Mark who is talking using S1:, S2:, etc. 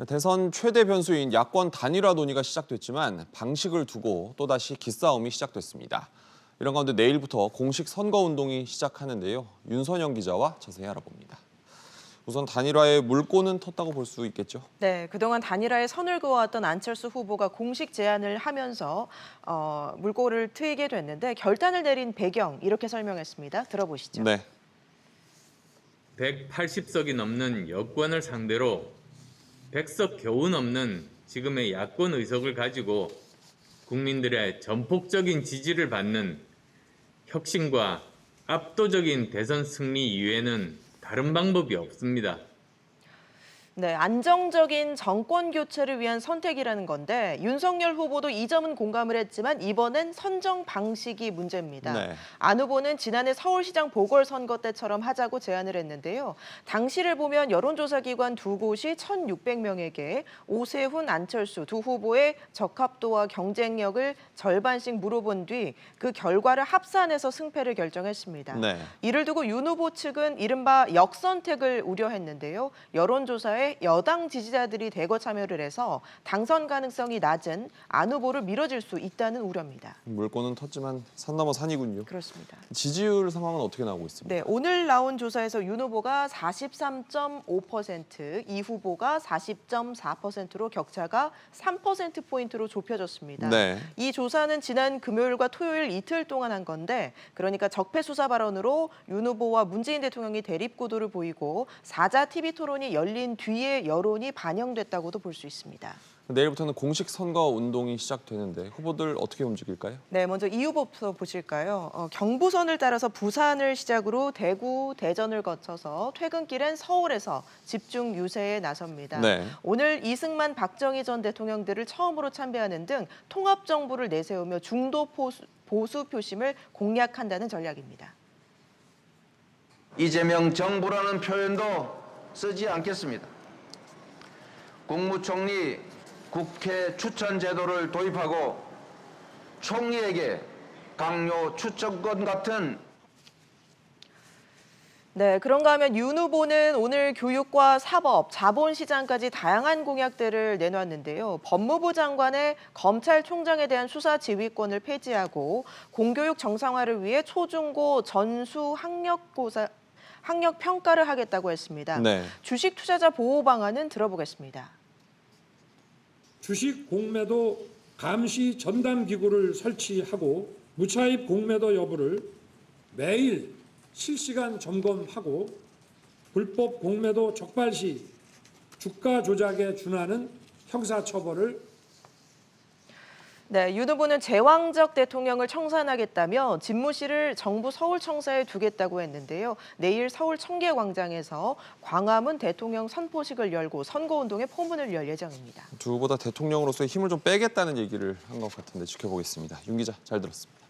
S1: 대선 최대 변수인 야권 단일화 논의가 시작됐지만 방식을 두고 또다시 기싸움이 시작됐습니다. 이런 가운데 내일부터 공식 선거운동이 시작하는데요. 윤선영 기자와 자세히 알아봅니다. 우선 단일화에 물꼬는 텄다고 볼 수 있겠죠?
S2: 네, 그동안 단일화에 선을 그어왔던 안철수 후보가 공식 제안을 하면서 물꼬를 트이게 됐는데 결단을 내린 배경 이렇게 설명했습니다. 들어보시죠.
S1: 네.
S3: 180석이 넘는 여권을 상대로 100석 겨우 넘는 지금의 야권 의석을 가지고 국민들의 전폭적인 지지를 받는 혁신과 압도적인 대선 승리 이외에는 다른 방법이 없습니다.
S2: 네, 안정적인 정권 교체를 위한 선택이라는 건데 윤석열 후보도 이 점은 공감을 했지만 이번엔 선정 방식이 문제입니다.
S1: 네.
S2: 안 후보는 지난해 서울시장 보궐선거 때처럼 하자고 제안을 했는데요. 당시를 보면 여론조사기관 두 곳이 1,600명에게 오세훈, 안철수 두 후보의 적합도와 경쟁력을 절반씩 물어본 뒤 그 결과를 합산해서 승패를 결정했습니다.
S1: 네.
S2: 이를 두고 윤 후보 측은 이른바 역선택을 우려했는데요. 여론조사에 여당 지지자들이 대거 참여를 해서 당선 가능성이 낮은 안 후보를 밀어줄 수 있다는 우려입니다.
S1: 물꼬는 텄지만 산 넘어 산이군요.
S2: 그렇습니다.
S1: 지지율 상황은 어떻게 나오고 있습니까?
S2: 네, 오늘 나온 조사에서 윤 후보가 43.5%, 이 후보가 40.4%로 격차가 3%포인트로 좁혀졌습니다.
S1: 네.
S2: 이 조사는 지난 금요일과 토요일 이틀 동안 한 건데 그러니까 적폐 수사 발언으로 윤 후보와 문재인 대통령이 대립구도를 보이고 사자 TV 토론이 열린 뒤에 여론이 반영됐다고도 볼 수 있습니다.
S1: 내일부터는 공식 선거 운동이 시작되는데 후보들 어떻게 움직일까요?
S2: 네, 먼저 이 후보부터 보실까요? 경부선을 따라서 부산을 시작으로 대구, 대전을 거쳐서 퇴근길엔 서울에서 집중 유세에 나섭니다.
S1: 네.
S2: 오늘 이승만, 박정희 전 대통령들을 처음으로 참배하는 등 통합 정부를 내세우며 중도 보수 표심을 공략한다는 전략입니다.
S4: 이재명 정부라는 표현도 쓰지 않겠습니다. 국무총리 국회 추천 제도를 도입하고 총리에게 강요 추천권 같은
S2: 네, 그런가 하면 윤 후보는 오늘 교육과 사법, 자본시장까지 다양한 공약들을 내놨는데요. 법무부 장관의 검찰총장에 대한 수사 지휘권을 폐지하고 공교육 정상화를 위해 초중고 전수 학력 평가를 하겠다고 했습니다.
S1: 네.
S2: 주식 투자자 보호 방안은 들어보겠습니다.
S5: 주식 공매도 감시 전담 기구를 설치하고 무차입 공매도 여부를 매일 실시간 점검하고 불법 공매도 적발 시 주가 조작에 준하는 형사처벌을
S2: 네, 윤 후보는 제왕적 대통령을 청산하겠다며 집무실을 정부 서울청사에 두겠다고 했는데요. 내일 서울 청계광장에서 광화문 대통령 선포식을 열고 선거운동의 포문을 열 예정입니다.
S1: 두 후보 다 대통령으로서의 힘을 좀 빼겠다는 얘기를 한 것 같은데 지켜보겠습니다. 윤 기자 잘 들었습니다.